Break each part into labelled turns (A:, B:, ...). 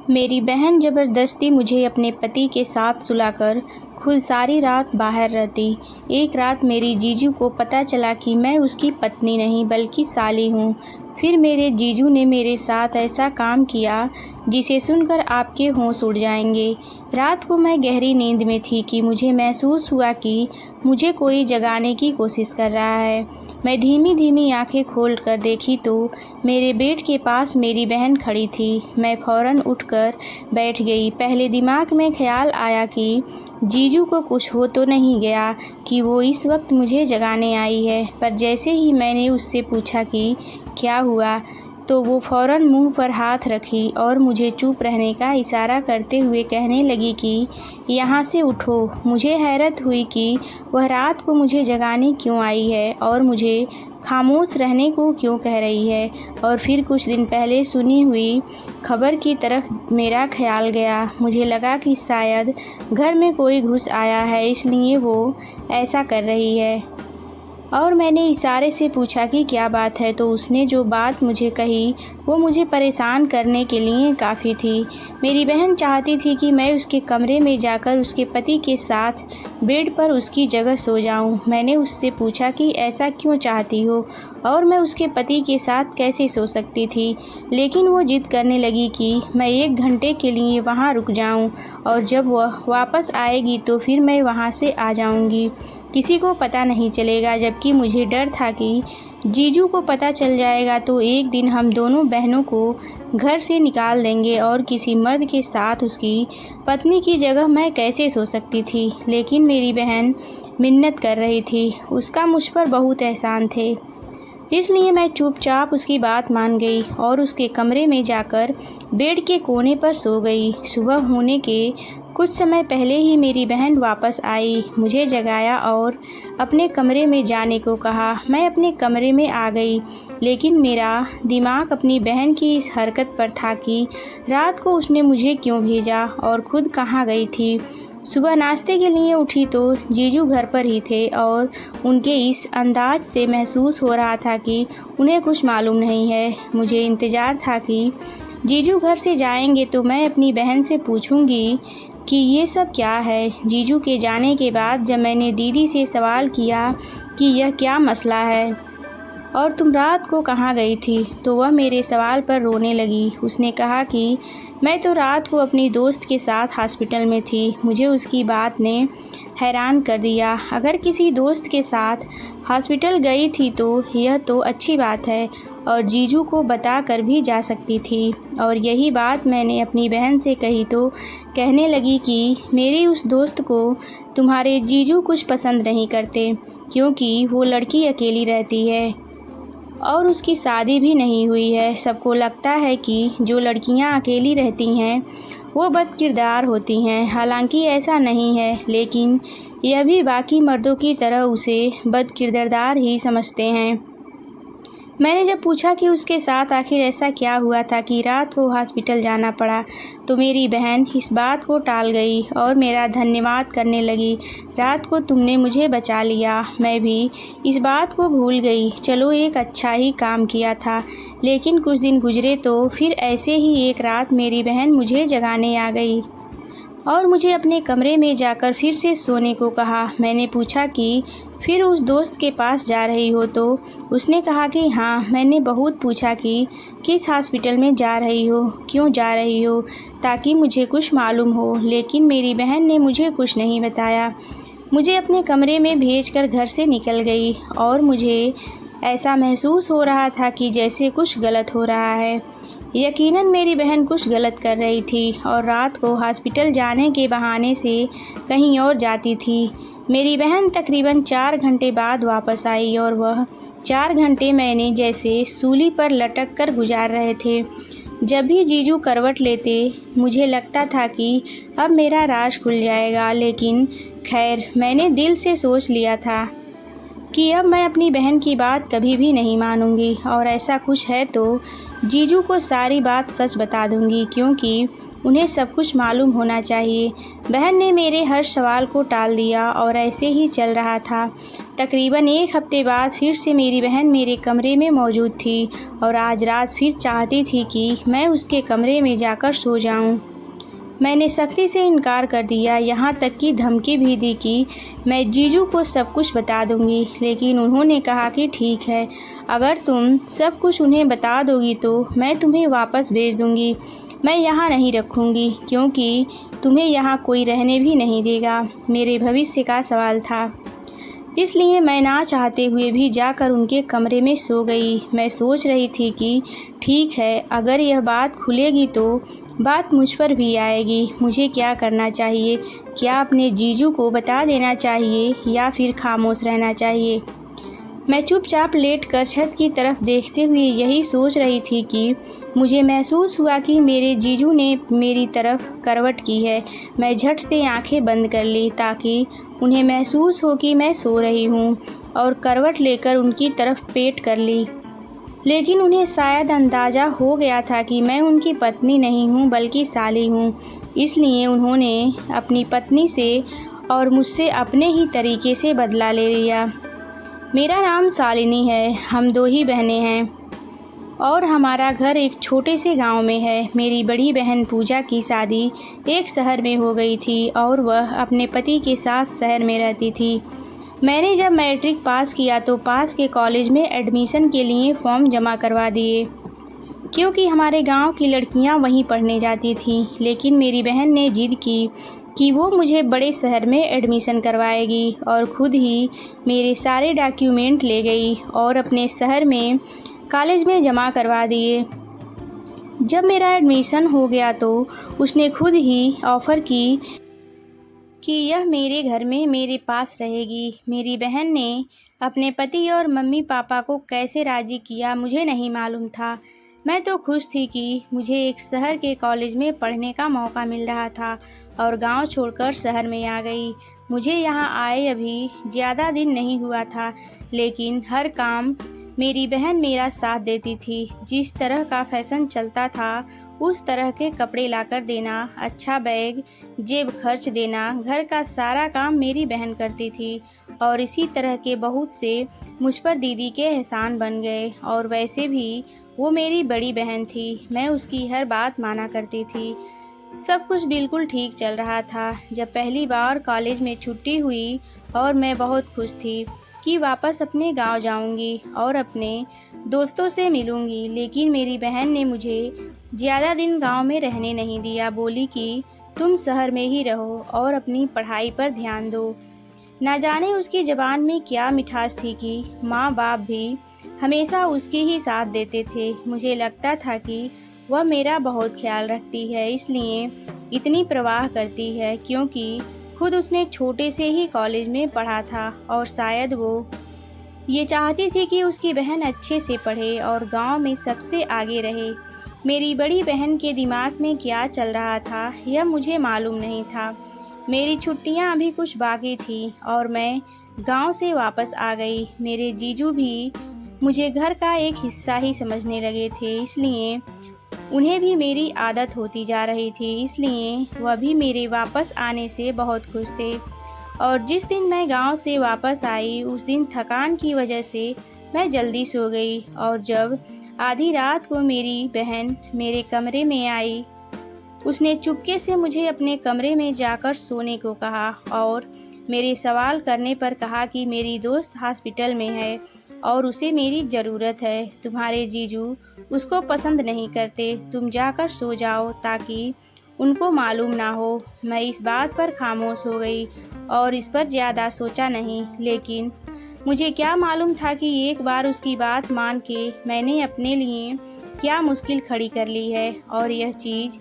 A: मेरी बहन ज़बरदस्ती मुझे अपने पति के साथ सुलाकर खुद सारी रात बाहर रहती। एक रात मेरी जीजू को पता चला कि मैं उसकी पत्नी नहीं बल्कि साली हूँ। फिर मेरे जीजू ने मेरे साथ ऐसा काम किया जिसे सुनकर आपके होश उड़ जाएंगे। रात को मैं गहरी नींद में थी कि मुझे महसूस हुआ कि मुझे कोई जगाने की कोशिश कर रहा है। मैं धीमी धीमी आंखें खोल कर देखी तो मेरे बेड के पास मेरी बहन खड़ी थी। मैं फ़ौरन उठकर बैठ गई। पहले दिमाग में ख्याल आया कि जीजू को कुछ हो तो नहीं गया कि वो इस वक्त मुझे जगाने आई है, पर जैसे ही मैंने उससे पूछा कि क्या हुआ तो वो फ़ौरन मुंह पर हाथ रखी और मुझे चुप रहने का इशारा करते हुए कहने लगी कि यहाँ से उठो। मुझे हैरत हुई कि वह रात को मुझे जगाने क्यों आई है और मुझे खामोश रहने को क्यों कह रही है। और फिर कुछ दिन पहले सुनी हुई खबर की तरफ मेरा ख्याल गया। मुझे लगा कि शायद घर में कोई घुस आया है, इसलिए वो ऐसा कर रही है। और मैंने इशारे से पूछा कि क्या बात है, तो उसने जो बात मुझे कही वो मुझे परेशान करने के लिए काफ़ी थी। मेरी बहन चाहती थी कि मैं उसके कमरे में जाकर उसके पति के साथ बेड पर उसकी जगह सो जाऊं। मैंने उससे पूछा कि ऐसा क्यों चाहती हो और मैं उसके पति के साथ कैसे सो सकती थी, लेकिन वो जिद करने लगी कि मैं 1 घंटे के लिए वहाँ रुक जाऊँ और जब वह वापस आएगी तो फिर मैं वहाँ से आ जाऊँगी। किसी को पता नहीं चलेगा, जबकि मुझे डर था कि जीजू को पता चल जाएगा तो एक दिन हम दोनों बहनों को घर से निकाल देंगे और किसी मर्द के साथ उसकी पत्नी की जगह मैं कैसे सो सकती थी। लेकिन मेरी बहन मिन्नत कर रही थी, उसका मुझ पर बहुत एहसान थे, इसलिए मैं चुपचाप उसकी बात मान गई और उसके कमरे में जाकर बेड के कोने पर सो गई। सुबह होने के कुछ समय पहले ही मेरी बहन वापस आई, मुझे जगाया और अपने कमरे में जाने को कहा। मैं अपने कमरे में आ गई, लेकिन मेरा दिमाग अपनी बहन की इस हरकत पर था कि रात को उसने मुझे क्यों भेजा और खुद कहाँ गई थी। सुबह नाश्ते के लिए उठी तो जीजू घर पर ही थे और उनके इस अंदाज से महसूस हो रहा था कि उन्हें कुछ मालूम नहीं है। मुझे इंतज़ार था कि जीजू घर से जाएंगे तो मैं अपनी बहन से पूछूंगी कि ये सब क्या है। जीजू के जाने के बाद जब मैंने दीदी से सवाल किया कि यह क्या मसला है और तुम रात को कहाँ गई थी, तो वह मेरे सवाल पर रोने लगी। उसने कहा कि मैं तो रात को अपनी दोस्त के साथ हॉस्पिटल में थी। मुझे उसकी बात ने हैरान कर दिया। अगर किसी दोस्त के साथ हॉस्पिटल गई थी तो यह तो अच्छी बात है और जीजू को बता कर भी जा सकती थी। और यही बात मैंने अपनी बहन से कही तो कहने लगी कि मेरी उस दोस्त को तुम्हारे जीजू कुछ पसंद नहीं करते, क्योंकि वो लड़की अकेली रहती है और उसकी शादी भी नहीं हुई है। सबको लगता है कि जो लड़कियां अकेली रहती हैं वो बदकिरदार होती हैं। हालांकि ऐसा नहीं है, लेकिन यह भी बाकी मर्दों की तरह उसे बदकिरदार ही समझते हैं। मैंने जब पूछा कि उसके साथ आखिर ऐसा क्या हुआ था कि रात को हॉस्पिटल जाना पड़ा, तो मेरी बहन इस बात को टाल गई और मेरा धन्यवाद करने लगी। रात को तुमने मुझे बचा लिया, मैं भी इस बात को भूल गई। चलो, एक अच्छा ही काम किया था। लेकिन कुछ दिन गुजरे तो फिर ऐसे ही एक रात मेरी बहन मुझे जगाने आ गई और मुझे अपने कमरे में जाकर फिर से सोने को कहा। मैंने पूछा कि फिर उस दोस्त के पास जा रही हो, तो उसने कहा कि हाँ। मैंने बहुत पूछा कि किस हॉस्पिटल में जा रही हो, क्यों जा रही हो, ताकि मुझे कुछ मालूम हो, लेकिन मेरी बहन ने मुझे कुछ नहीं बताया। मुझे अपने कमरे में भेजकर घर से निकल गई और मुझे ऐसा महसूस हो रहा था कि जैसे कुछ गलत हो रहा है। यकीनन मेरी बहन कुछ गलत कर रही थी और रात को हॉस्पिटल जाने के बहाने से कहीं और जाती थी। मेरी बहन तकरीबन 4 घंटे बाद वापस आई और वह 4 घंटे मैंने जैसे सूली पर लटक कर गुजार रहे थे। जब भी जीजू करवट लेते मुझे लगता था कि अब मेरा राज खुल जाएगा, लेकिन खैर, मैंने दिल से सोच लिया था कि अब मैं अपनी बहन की बात कभी भी नहीं मानूंगी और ऐसा कुछ है तो जीजू को सारी बात सच बता दूंगी, क्योंकि उन्हें सब कुछ मालूम होना चाहिए। बहन ने मेरे हर सवाल को टाल दिया और ऐसे ही चल रहा था। तकरीबन 1 हफ्ते बाद फिर से मेरी बहन मेरे कमरे में मौजूद थी और आज रात फिर चाहती थी कि मैं उसके कमरे में जाकर सो जाऊं। मैंने सख्ती से इनकार कर दिया, यहाँ तक कि धमकी भी दी कि मैं जीजू को सब कुछ बता दूंगी, लेकिन उन्होंने कहा कि ठीक है, अगर तुम सब कुछ उन्हें बता दोगी तो मैं तुम्हें वापस भेज दूंगी। मैं यहाँ नहीं रखूँगी, क्योंकि तुम्हें यहाँ कोई रहने भी नहीं देगा। मेरे भविष्य का सवाल था, इसलिए मैं ना चाहते हुए भी जाकर उनके कमरे में सो गई। मैं सोच रही थी कि ठीक है, अगर यह बात खुलेगी तो बात मुझ पर भी आएगी। मुझे क्या करना चाहिए? क्या अपने जीजू को बता देना चाहिए या फिर खामोश रहना चाहिए? मैं चुपचाप लेटकर छत की तरफ देखते हुए यही सोच रही थी कि मुझे महसूस हुआ कि मेरे जीजू ने मेरी तरफ करवट की है। मैं झट से आंखें बंद कर ली ताकि उन्हें महसूस हो कि मैं सो रही हूँ, और करवट लेकर उनकी तरफ पेट कर ली। लेकिन उन्हें शायद अंदाज़ा हो गया था कि मैं उनकी पत्नी नहीं हूँ बल्कि साली हूँ, इसलिए उन्होंने अपनी पत्नी से और मुझसे अपने ही तरीके से बदला ले लिया। मेरा नाम शालिनी है, हम 2 ही बहनें हैं और हमारा घर एक छोटे से गांव में है। मेरी बड़ी बहन पूजा की शादी एक शहर में हो गई थी और वह अपने पति के साथ शहर में रहती थी। मैंने जब मैट्रिक पास किया तो पास के कॉलेज में एडमिशन के लिए फॉर्म जमा करवा दिए, क्योंकि हमारे गांव की लड़कियां वहीं पढ़ने जाती थीं। लेकिन मेरी बहन ने जिद की कि वो मुझे बड़े शहर में एडमिशन करवाएगी और ख़ुद ही मेरे सारे डॉक्यूमेंट ले गई और अपने शहर में कॉलेज में जमा करवा दिए। जब मेरा एडमिशन हो गया तो उसने खुद ही ऑफ़र की कि यह मेरे घर में मेरे पास रहेगी। मेरी बहन ने अपने पति और मम्मी पापा को कैसे राज़ी किया मुझे नहीं मालूम था। मैं तो खुश थी कि मुझे एक शहर के कॉलेज में पढ़ने का मौका मिल रहा था और गांव छोड़कर शहर में आ गई। मुझे यहाँ आए अभी ज़्यादा दिन नहीं हुआ था, लेकिन हर काम मेरी बहन मेरा साथ देती थी। जिस तरह का फैशन चलता था उस तरह के कपड़े लाकर देना, अच्छा बैग, जेब खर्च देना, घर का सारा काम मेरी बहन करती थी। और इसी तरह के बहुत से मुझ पर दीदी के एहसान बन गए। और वैसे भी वो मेरी बड़ी बहन थी, मैं उसकी हर बात माना करती थी। सब कुछ बिल्कुल ठीक चल रहा था जब पहली बार कॉलेज में छुट्टी हुई और मैं बहुत खुश थी कि वापस अपने गांव जाऊंगी और अपने दोस्तों से मिलूंगी। लेकिन मेरी बहन ने मुझे ज़्यादा दिन गांव में रहने नहीं दिया। बोली कि तुम शहर में ही रहो और अपनी पढ़ाई पर ध्यान दो। ना जाने उसकी ज़बान में क्या मिठास थी कि माँ बाप भी हमेशा उसके ही साथ देते थे। मुझे लगता था कि वह मेरा बहुत ख्याल रखती है, इसलिए इतनी परवाह करती है, क्योंकि खुद उसने छोटे से ही कॉलेज में पढ़ा था और शायद वो ये चाहती थी कि उसकी बहन अच्छे से पढ़े और गांव में सबसे आगे रहे। मेरी बड़ी बहन के दिमाग में क्या चल रहा था यह मुझे मालूम नहीं था। मेरी छुट्टियां अभी कुछ बाकी थी और मैं गांव से वापस आ गई। मेरे जीजू भी मुझे घर का एक हिस्सा ही समझने लगे थे, इसलिए उन्हें भी मेरी आदत होती जा रही थी, इसलिए वह भी मेरे वापस आने से बहुत खुश थे। और जिस दिन मैं गांव से वापस आई उस दिन थकान की वजह से मैं जल्दी सो गई। और जब आधी रात को मेरी बहन मेरे कमरे में आई, उसने चुपके से मुझे अपने कमरे में जाकर सोने को कहा और मेरे सवाल करने पर कहा कि मेरी दोस्त हॉस्पिटल में है और उसे मेरी ज़रूरत है। तुम्हारे जीजू उसको पसंद नहीं करते, तुम जाकर सो जाओ ताकि उनको मालूम ना हो। मैं इस बात पर खामोश हो गई और इस पर ज़्यादा सोचा नहीं, लेकिन मुझे क्या मालूम था कि एक बार उसकी बात मान के मैंने अपने लिए क्या मुश्किल खड़ी कर ली है और यह चीज़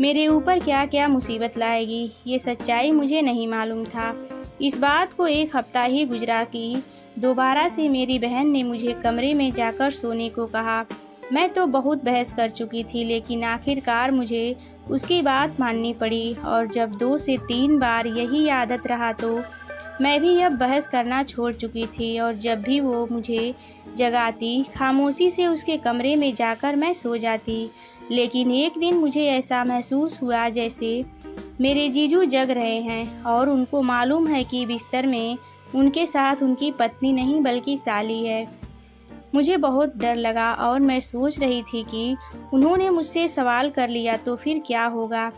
A: मेरे ऊपर क्या क्या मुसीबत लाएगी। ये सच्चाई मुझे नहीं मालूम था। इस बात को 1 हफ्ता ही गुजरा कि दोबारा से मेरी बहन ने मुझे कमरे में जाकर सोने को कहा। मैं तो बहुत बहस कर चुकी थी, लेकिन आखिरकार मुझे उसकी बात माननी पड़ी। और जब 2 से 3 बार यही आदत रहा तो मैं भी अब बहस करना छोड़ चुकी थी। और जब भी वो मुझे जगाती, खामोशी से उसके कमरे में जाकर मैं सो जाती। लेकिन एक दिन मुझे ऐसा महसूस हुआ जैसे मेरे जीजू जग रहे हैं और उनको मालूम है कि बिस्तर में उनके साथ उनकी पत्नी नहीं बल्कि साली है। मुझे बहुत डर लगा और मैं सोच रही थी कि उन्होंने मुझसे सवाल कर लिया तो फिर क्या होगा।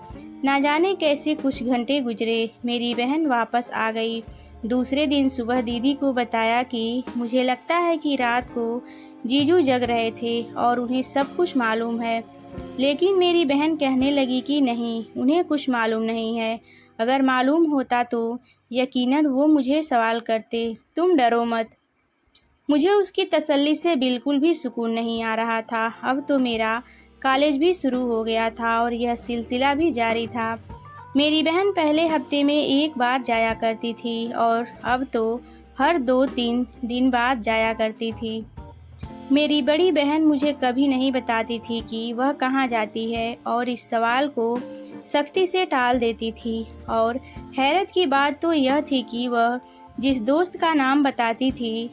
A: ना जाने कैसे कुछ घंटे गुजरे, मेरी बहन वापस आ गई। दूसरे दिन सुबह दीदी को बताया कि मुझे लगता है कि रात को जीजू जग रहे थे और उन्हें सब कुछ मालूम है। लेकिन मेरी बहन कहने लगी कि नहीं, उन्हें कुछ मालूम नहीं है। अगर मालूम होता तो यकीनन वो मुझे सवाल करते। तुम डरो मत। मुझे उसकी तसल्ली से बिल्कुल भी सुकून नहीं आ रहा था। अब तो मेरा कॉलेज भी शुरू हो गया था और यह सिलसिला भी जारी था। मेरी बहन पहले हफ्ते में एक बार जाया करती थी और अब तो हर 2-3 दिन बाद जाया करती थी। मेरी बड़ी बहन मुझे कभी नहीं बताती थी कि वह कहाँ जाती है और इस सवाल को सख्ती से टाल देती थी। और हैरत की बात तो यह थी कि वह जिस दोस्त का नाम बताती थी,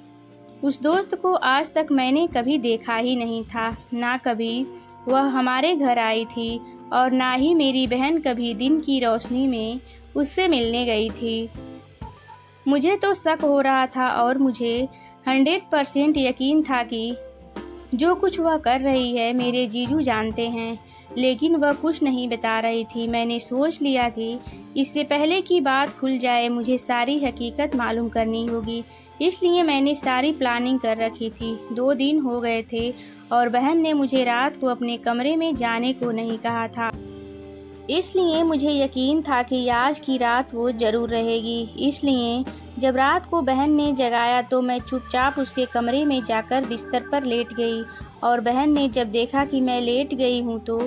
A: उस दोस्त को आज तक मैंने कभी देखा ही नहीं था। ना कभी वह हमारे घर आई थी और ना ही मेरी बहन कभी दिन की रोशनी में उससे मिलने गई थी। मुझे तो शक हो रहा था और मुझे 100% यकीन था कि जो कुछ वह कर रही है मेरे जीजू जानते हैं, लेकिन वह कुछ नहीं बता रही थी। मैंने सोच लिया कि इससे पहले कि बात खुल जाए मुझे सारी हकीकत मालूम करनी होगी। इसलिए मैंने सारी प्लानिंग कर रखी थी। 2 दिन हो गए थे और बहन ने मुझे रात को अपने कमरे में जाने को नहीं कहा था। इसलिए मुझे यकीन था कि आज की रात वो ज़रूर रहेगी। इसलिए जब रात को बहन ने जगाया तो मैं चुपचाप उसके कमरे में जाकर बिस्तर पर लेट गई और बहन ने जब देखा कि मैं लेट गई हूँ तो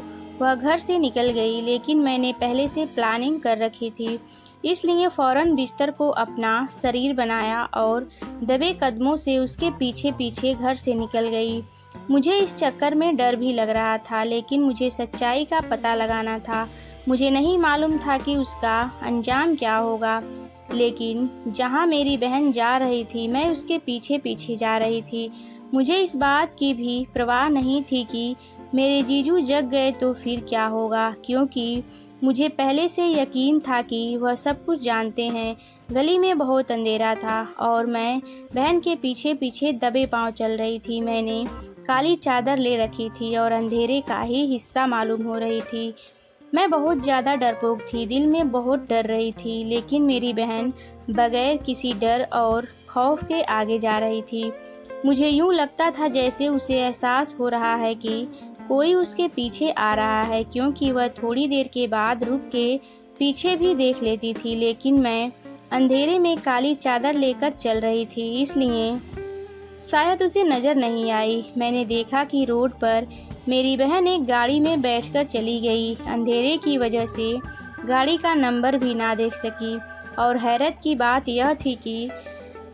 A: वह घर से निकल गई। लेकिन मैंने पहले से प्लानिंग कर रखी थी, इसलिए फ़ौरन बिस्तर को अपना शरीर बनाया और दबे कदमों से उसके पीछे पीछे घर से निकल गई। मुझे इस चक्कर में डर भी लग रहा था, लेकिन मुझे सच्चाई का पता लगाना था। मुझे नहीं मालूम था कि उसका अंजाम क्या होगा, लेकिन जहाँ मेरी बहन जा रही थी मैं उसके पीछे पीछे जा रही थी। मुझे इस बात की भी परवाह नहीं थी कि मेरे जीजू जग गए तो फिर क्या होगा, क्योंकि मुझे पहले से यकीन था कि वह सब कुछ जानते हैं। गली में बहुत अंधेरा था और मैं बहन के पीछे पीछे दबे पांव चल रही थी। मैंने काली चादर ले रखी थी और अंधेरे का ही हिस्सा मालूम हो रही थी। मैं बहुत ज़्यादा डरपोक थी, दिल में बहुत डर रही थी, लेकिन मेरी बहन बगैर किसी डर और खौफ के आगे जा रही थी। मुझे यूँ लगता था जैसे उसे एहसास हो रहा है कि कोई उसके पीछे आ रहा है, क्योंकि वह थोड़ी देर के बाद रुक के पीछे भी देख लेती थी। लेकिन मैं अंधेरे में काली चादर लेकर चल रही थी, इसलिए शायद उसे नज़र नहीं आई। मैंने देखा कि रोड पर मेरी बहन एक गाड़ी में बैठकर चली गई। अंधेरे की वजह से गाड़ी का नंबर भी ना देख सकी और हैरत की बात यह थी कि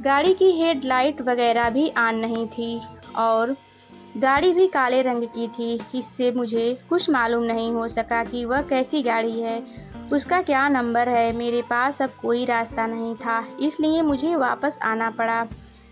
A: गाड़ी की हेडलाइट वगैरह भी ऑन नहीं थी और गाड़ी भी काले रंग की थी। इससे मुझे कुछ मालूम नहीं हो सका कि वह कैसी गाड़ी है, उसका क्या नंबर है। मेरे पास अब कोई रास्ता नहीं था, इसलिए मुझे वापस आना पड़ा।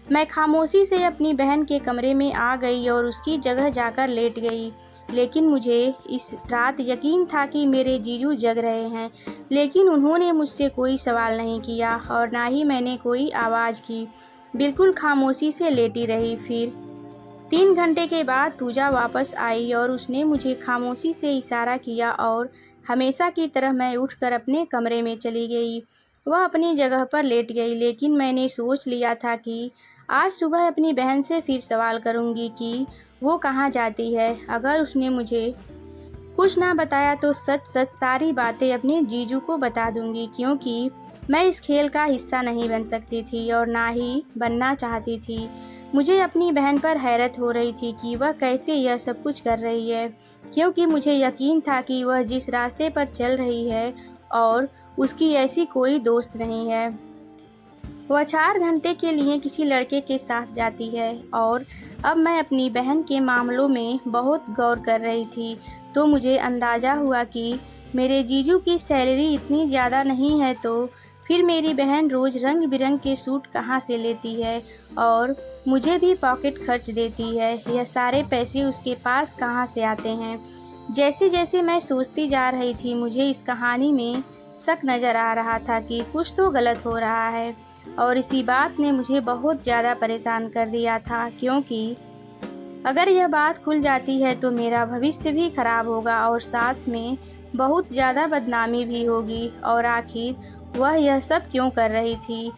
A: मैं खामोशी से अपनी बहन के कमरे में आ गई और उसकी जगह जाकर लेट गई। लेकिन मुझे इस रात यकीन था कि मेरे जीजू जग रहे हैं, लेकिन उन्होंने मुझसे कोई सवाल नहीं किया और ना ही मैंने कोई आवाज़ की। बिल्कुल खामोशी से लेटी रही। फिर 3 घंटे के बाद पूजा वापस आई और उसने मुझे खामोशी से इशारा किया और हमेशा की तरह मैं उठकर अपने कमरे में चली गई। वह अपनी जगह पर लेट गई, लेकिन मैंने सोच लिया था कि आज सुबह अपनी बहन से फिर सवाल करूंगी कि वो कहाँ जाती है। अगर उसने मुझे कुछ ना बताया तो सच सच सारी बातें अपने जीजू को बता दूंगी, क्योंकि मैं इस खेल का हिस्सा नहीं बन सकती थी और ना ही बनना चाहती थी। मुझे अपनी बहन पर हैरत हो रही थी कि वह कैसे यह सब कुछ कर रही है, क्योंकि मुझे यकीन था कि वह जिस रास्ते पर चल रही है और उसकी ऐसी कोई दोस्त नहीं है। वह 4 घंटे के लिए किसी लड़के के साथ जाती है और अब मैं अपनी बहन के मामलों में बहुत गौर कर रही थी तो मुझे अंदाज़ा हुआ कि मेरे जीजू की सैलरी इतनी ज़्यादा नहीं है, तो फिर मेरी बहन रोज़ रंग बिरंग के सूट कहाँ से लेती है और मुझे भी पॉकेट खर्च देती है। यह सारे पैसे उसके पास कहाँ से आते हैं। जैसे जैसे मैं सोचती जा रही थी, मुझे इस कहानी में शक नज़र आ रहा था कि कुछ तो गलत हो रहा है। और इसी बात ने मुझे बहुत ज़्यादा परेशान कर दिया था, क्योंकि अगर यह बात खुल जाती है तो मेरा भविष्य भी खराब होगा और साथ में बहुत ज़्यादा बदनामी भी होगी। और आखिर वह यह सब क्यों कर रही थी।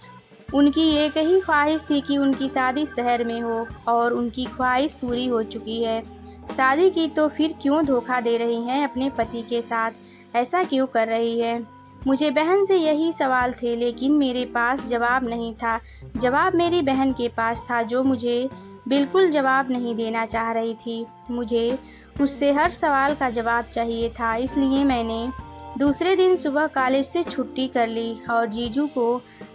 A: उनकी एक ही ख्वाहिश थी कि उनकी शादी शहर में हो और उनकी ख्वाहिश पूरी हो चुकी है। शादी की तो फिर क्यों धोखा दे रही हैं अपने पति के साथ, ऐसा क्यों कर रही है। मुझे बहन से यही सवाल थे, लेकिन मेरे पास जवाब नहीं था। जवाब मेरी बहन के पास था, जो मुझे बिल्कुल जवाब नहीं देना चाह रही थी। मुझे उससे हर सवाल का जवाब चाहिए था। इसलिए मैंने दूसरे दिन सुबह कॉलेज से छुट्टी कर ली और जीजू को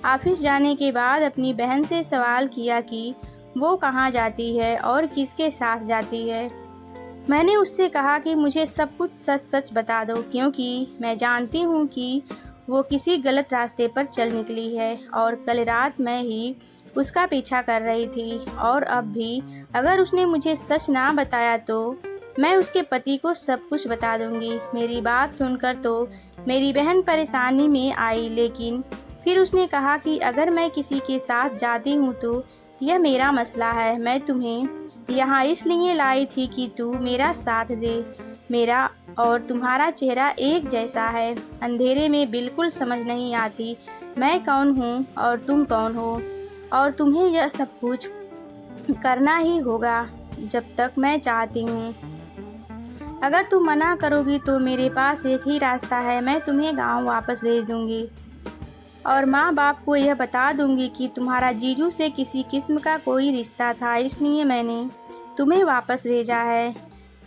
A: ऑफिस जाने के बाद अपनी बहन से सवाल किया कि वो कहाँ जाती है और किसके साथ जाती है। मैंने उससे कहा कि मुझे सब कुछ सच सच बता दो, क्योंकि मैं जानती हूँ कि वो किसी गलत रास्ते पर चल निकली है और कल रात मैं ही उसका पीछा कर रही थी। और अब भी अगर उसने मुझे सच ना बताया तो मैं उसके पति को सब कुछ बता दूंगी। मेरी बात सुनकर तो मेरी बहन परेशानी में आई, लेकिन फिर उसने कहा कि अगर मैं किसी के साथ जाती हूँ तो यह मेरा मसला है। मैं तुम्हें यहाँ इसलिए लाई थी कि तू मेरा साथ दे। मेरा और तुम्हारा चेहरा एक जैसा है। अंधेरे में बिल्कुल समझ नहीं आती मैं कौन हूँ और तुम कौन हो। और तुम्हें यह सब कुछ करना ही होगा जब तक मैं चाहती हूँ। अगर तुम मना करोगी तो मेरे पास एक ही रास्ता है, मैं तुम्हें गांव वापस भेज दूंगी और माँ बाप को यह बता दूंगी कि तुम्हारा जीजू से किसी किस्म का कोई रिश्ता था, इसलिए मैंने तुम्हें वापस भेजा है।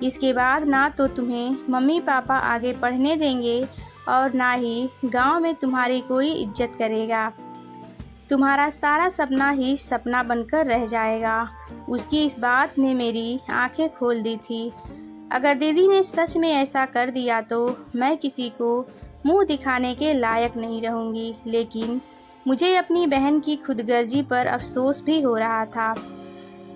A: इसके बाद ना तो तुम्हें मम्मी पापा आगे पढ़ने देंगे और ना ही गांव में तुम्हारी कोई इज्जत करेगा। तुम्हारा सारा सपना ही सपना बनकर रह जाएगा। उसकी इस बात ने मेरी आंखें खोल दी थी। अगर दीदी ने सच में ऐसा कर दिया तो मैं किसी को मुंह दिखाने के लायक नहीं रहूंगी। लेकिन मुझे अपनी बहन की खुदगर्जी पर अफसोस भी हो रहा था।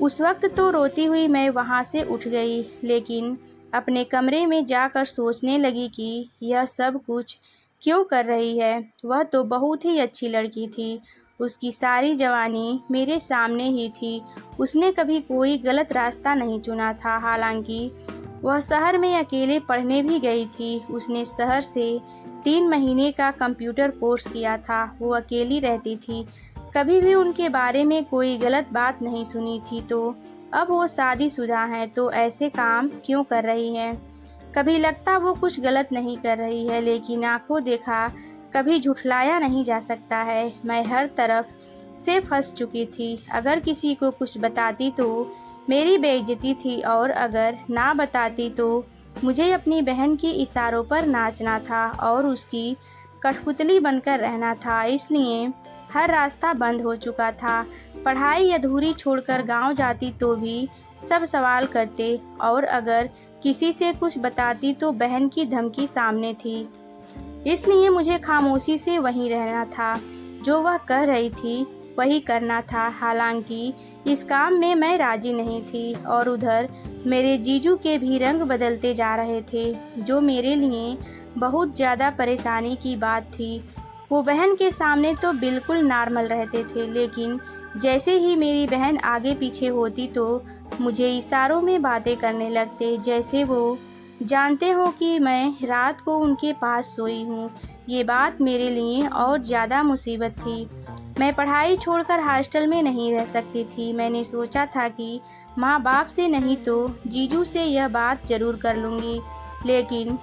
A: उस वक्त तो रोती हुई मैं वहां से उठ गई, लेकिन अपने कमरे में जाकर सोचने लगी कि यह सब कुछ क्यों कर रही है। वह तो बहुत ही अच्छी लड़की थी। उसकी सारी जवानी मेरे सामने ही थी। उसने कभी कोई गलत रास्ता नहीं चुना था। हालांकि वह शहर में अकेले पढ़ने भी गई थी। उसने शहर से 3 महीने का कंप्यूटर कोर्स किया था। वो अकेली रहती थी, कभी भी उनके बारे में कोई गलत बात नहीं सुनी थी। तो अब वो शादीशुदा हैं तो ऐसे काम क्यों कर रही हैं। कभी लगता वो कुछ गलत नहीं कर रही है, लेकिन आंखों देखा कभी झुठलाया नहीं जा सकता है। मैं हर तरफ से फंस चुकी थी। अगर किसी को कुछ बताती तो मेरी बेइज्जती थी, और अगर ना बताती तो मुझे अपनी बहन के इशारों पर नाचना था और उसकी कठपुतली बनकर रहना था। इसलिए हर रास्ता बंद हो चुका था। पढ़ाई अधूरी छोड़कर गांव जाती तो भी सब सवाल करते, और अगर किसी से कुछ बताती तो बहन की धमकी सामने थी। इसलिए मुझे खामोशी से वहीं रहना था। जो वह कह रही थी वही करना था। हालांकि इस काम में मैं राजी नहीं थी, और उधर मेरे जीजू के भी रंग बदलते जा रहे थे, जो मेरे लिए बहुत ज़्यादा परेशानी की बात थी। वो बहन के सामने तो बिल्कुल नॉर्मल रहते थे, लेकिन जैसे ही मेरी बहन आगे पीछे होती तो मुझे इशारों में बातें करने लगते, जैसे वो जानते हो कि मैं रात को उनके पास सोई हूँ। ये बात मेरे लिए और ज़्यादा मुसीबत थी। मैं पढ़ाई छोड़कर हॉस्टल में नहीं रह सकती थी। मैंने सोचा था कि माँ बाप से नहीं तो जीजू से यह बात ज़रूर कर लूँगी, लेकिन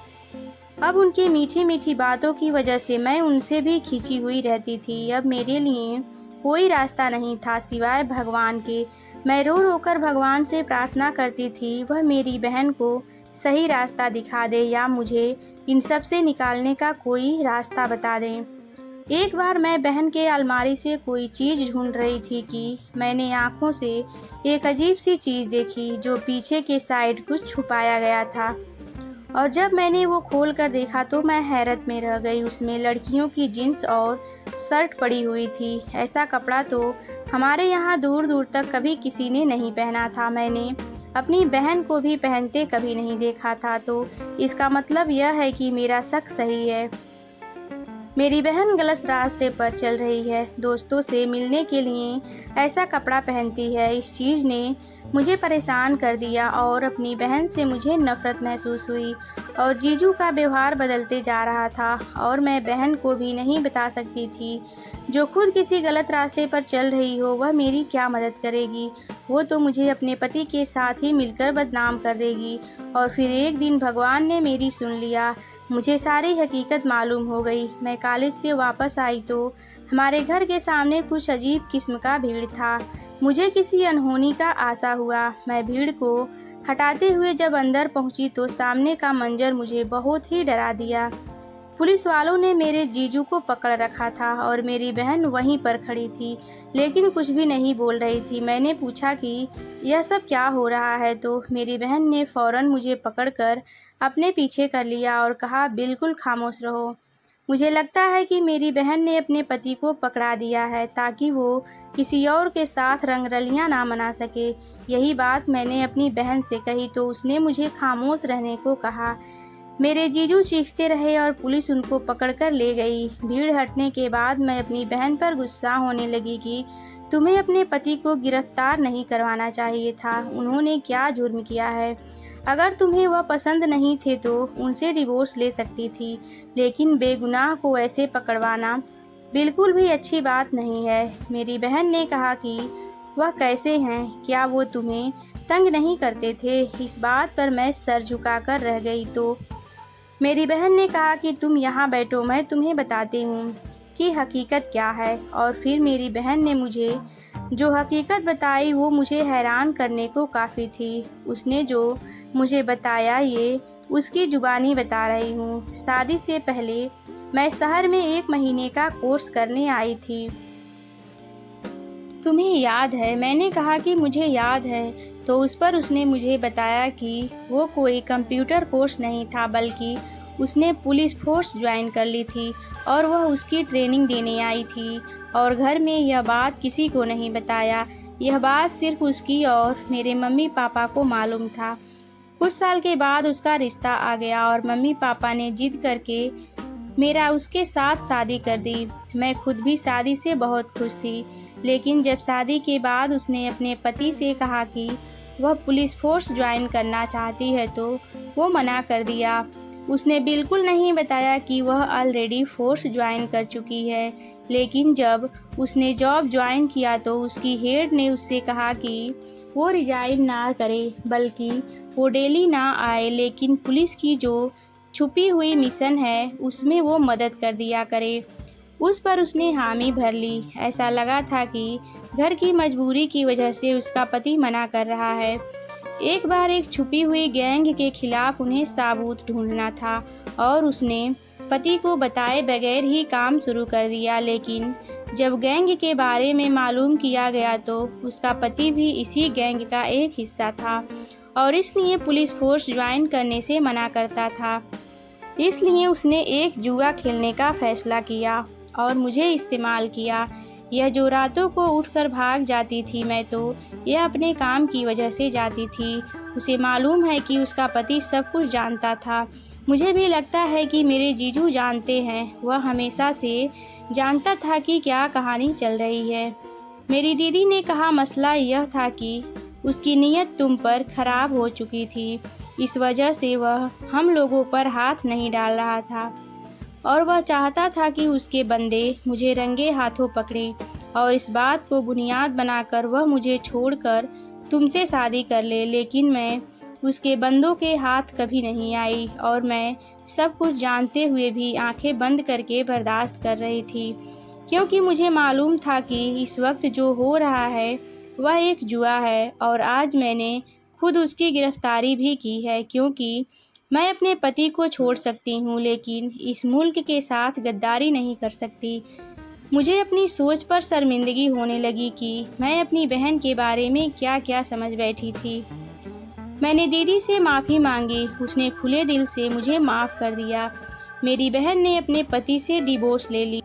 A: अब उनकी मीठी मीठी बातों की वजह से मैं उनसे भी खींची हुई रहती थी। अब मेरे लिए कोई रास्ता नहीं था सिवाय भगवान के। मैं रो रो कर भगवान से प्रार्थना करती थी, वह मेरी बहन को सही रास्ता दिखा दे या मुझे इन सब से निकालने का कोई रास्ता बता दें। एक बार मैं बहन के अलमारी से कोई चीज़ ढूंढ रही थी कि मैंने आंखों से एक अजीब सी चीज़ देखी, जो पीछे के साइड कुछ छुपाया गया था। और जब मैंने वो खोल कर देखा तो मैं हैरत में रह गई। उसमें लड़कियों की जीन्स और शर्ट पड़ी हुई थी। ऐसा कपड़ा तो हमारे यहाँ दूर दूर तक कभी किसी ने नहीं पहना था। मैंने अपनी बहन को भी पहनते कभी नहीं देखा था। तो इसका मतलब यह है कि मेरा शक सही है। मेरी बहन गलत रास्ते पर चल रही है, दोस्तों से मिलने के लिए ऐसा कपड़ा पहनती है। इस चीज़ ने मुझे परेशान कर दिया और अपनी बहन से मुझे नफ़रत महसूस हुई। और जीजू का व्यवहार बदलते जा रहा था और मैं बहन को भी नहीं बता सकती थी। जो खुद किसी गलत रास्ते पर चल रही हो वह मेरी क्या मदद करेगी। वो तो मुझे अपने पति के साथ ही मिलकर बदनाम कर देगी। और फिर एक दिन भगवान ने मेरी सुन लिया। मुझे सारी हकीकत मालूम हो गई। मैं कॉलेज से वापस आई तो हमारे घर के सामने कुछ अजीब किस्म का भीड़ था। मुझे किसी अनहोनी का आशा हुआ। मैं भीड़ को हटाते हुए जब अंदर पहुंची तो सामने का मंजर मुझे बहुत ही डरा दिया। पुलिस वालों ने मेरे जीजू को पकड़ रखा था और मेरी बहन वहीं पर खड़ी थी, लेकिन कुछ भी नहीं बोल रही थी। मैंने पूछा कि यह सब क्या हो रहा है, तो मेरी बहन ने फौरन मुझे पकड़कर अपने पीछे कर लिया और कहा, बिल्कुल खामोश रहो। मुझे लगता है कि मेरी बहन ने अपने पति को पकड़ा दिया है ताकि वो किसी और के साथ रंगरलियां ना मना सके। यही बात मैंने अपनी बहन से कही तो उसने मुझे खामोश रहने को कहा। मेरे जीजू चीखते रहे और पुलिस उनको पकड़कर ले गई। भीड़ हटने के बाद मैं अपनी बहन पर गुस्सा होने लगी कि तुम्हें अपने पति को गिरफ्तार नहीं करवाना चाहिए था। उन्होंने क्या जुर्म किया है? अगर तुम्हें वह पसंद नहीं थे तो उनसे डिवोर्स ले सकती थी, लेकिन बेगुनाह को ऐसे पकड़वाना बिल्कुल भी अच्छी बात नहीं है। मेरी बहन ने कहा कि वह कैसे हैं? क्या वो तुम्हें तंग नहीं करते थे? इस बात पर मैं सर झुकाकर रह गई। तो मेरी बहन ने कहा कि तुम यहाँ बैठो, मैं तुम्हें बताती हूँ कि हकीकत क्या है। और फिर मेरी बहन ने मुझे जो हकीकत बताई वो मुझे हैरान करने को काफ़ी थी। उसने जो मुझे बताया ये उसकी जुबानी बता रही हूँ। शादी से पहले मैं शहर में 1 महीने का कोर्स करने आई थी। तुम्हें याद है? मैंने कहा कि मुझे याद है। तो उस पर उसने मुझे बताया कि वो कोई कंप्यूटर कोर्स नहीं था, बल्कि उसने पुलिस फोर्स ज्वाइन कर ली थी और वह उसकी ट्रेनिंग देने आई थी। और घर में यह बात किसी को नहीं बताया। यह बात सिर्फ उसकी और मेरे मम्मी पापा को मालूम था। कुछ साल के बाद उसका रिश्ता आ गया और मम्मी पापा ने जिद करके मेरा उसके साथ शादी कर दी। मैं खुद भी शादी से बहुत खुश थी, लेकिन जब शादी के बाद उसने अपने पति से कहा कि वह पुलिस फोर्स ज्वाइन करना चाहती है तो वो मना कर दिया। उसने बिल्कुल नहीं बताया कि वह ऑलरेडी फोर्स ज्वाइन कर चुकी है। लेकिन जब उसने जॉब ज्वाइन किया तो उसकी हेड ने उससे कहा कि वो रिजाइन ना करे, बल्कि वो डेली ना आए, लेकिन पुलिस की जो छुपी हुई मिशन है उसमें वो मदद कर दिया करे। उस पर उसने हामी भर ली। ऐसा लगा था कि घर की मजबूरी की वजह से उसका पति मना कर रहा है। एक बार एक छुपी हुई गैंग के खिलाफ उन्हें साबूत ढूंढना था और उसने पति को बताए बगैर ही काम शुरू कर दिया। लेकिन जब गैंग के बारे में मालूम किया गया तो उसका पति भी इसी गैंग का एक हिस्सा था और इसलिए पुलिस फोर्स ज्वाइन करने से मना करता था। इसलिए उसने एक जुआ खेलने का फैसला किया और मुझे इस्तेमाल किया। यह जो रातों को उठकर भाग जाती थी, मैं तो यह अपने काम की वजह से जाती थी। उसे मालूम है कि उसका पति सब कुछ जानता था। मुझे भी लगता है कि मेरे जीजू जानते हैं। वह हमेशा से जानता था कि क्या कहानी चल रही है। मेरी दीदी ने कहा मसला यह था कि उसकी नीयत तुम पर खराब हो चुकी थी। इस वजह से वह हम लोगों पर हाथ नहीं डाल रहा था और वह चाहता था कि उसके बंदे मुझे रंगे हाथों पकड़ें और इस बात को बुनियाद बनाकर वह मुझे छोड़कर तुमसे शादी कर ले। लेकिन मैं उसके बंदों के हाथ कभी नहीं आई और मैं सब कुछ जानते हुए भी आंखें बंद करके बर्दाश्त कर रही थी, क्योंकि मुझे मालूम था कि इस वक्त जो हो रहा है वह एक जुआ है। और आज मैंने खुद उसकी गिरफ्तारी भी की है, क्योंकि मैं अपने पति को छोड़ सकती हूँ लेकिन इस मुल्क के साथ गद्दारी नहीं कर सकती। मुझे अपनी सोच पर शर्मिंदगी होने लगी कि मैं अपनी बहन के बारे में क्या क्या समझ बैठी थी। मैंने दीदी से माफ़ी मांगी, उसने खुले दिल से मुझे माफ़ कर दिया। मेरी बहन ने अपने पति से डिवोर्स ले ली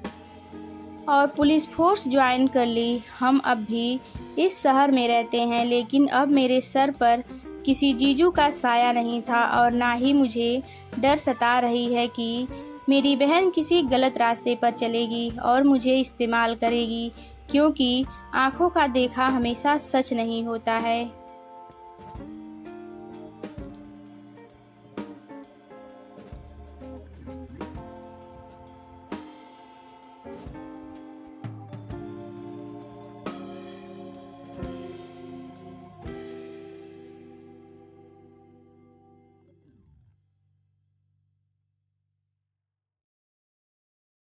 A: और पुलिस फोर्स ज्वाइन कर ली। हम अब भी इस शहर में रहते हैं, लेकिन अब मेरे सर पर किसी जीजू का साया नहीं था और ना ही मुझे डर सता रही है कि मेरी बहन किसी गलत रास्ते पर चलेगी और मुझे इस्तेमाल करेगी, क्योंकि आँखों का देखा हमेशा सच नहीं होता है।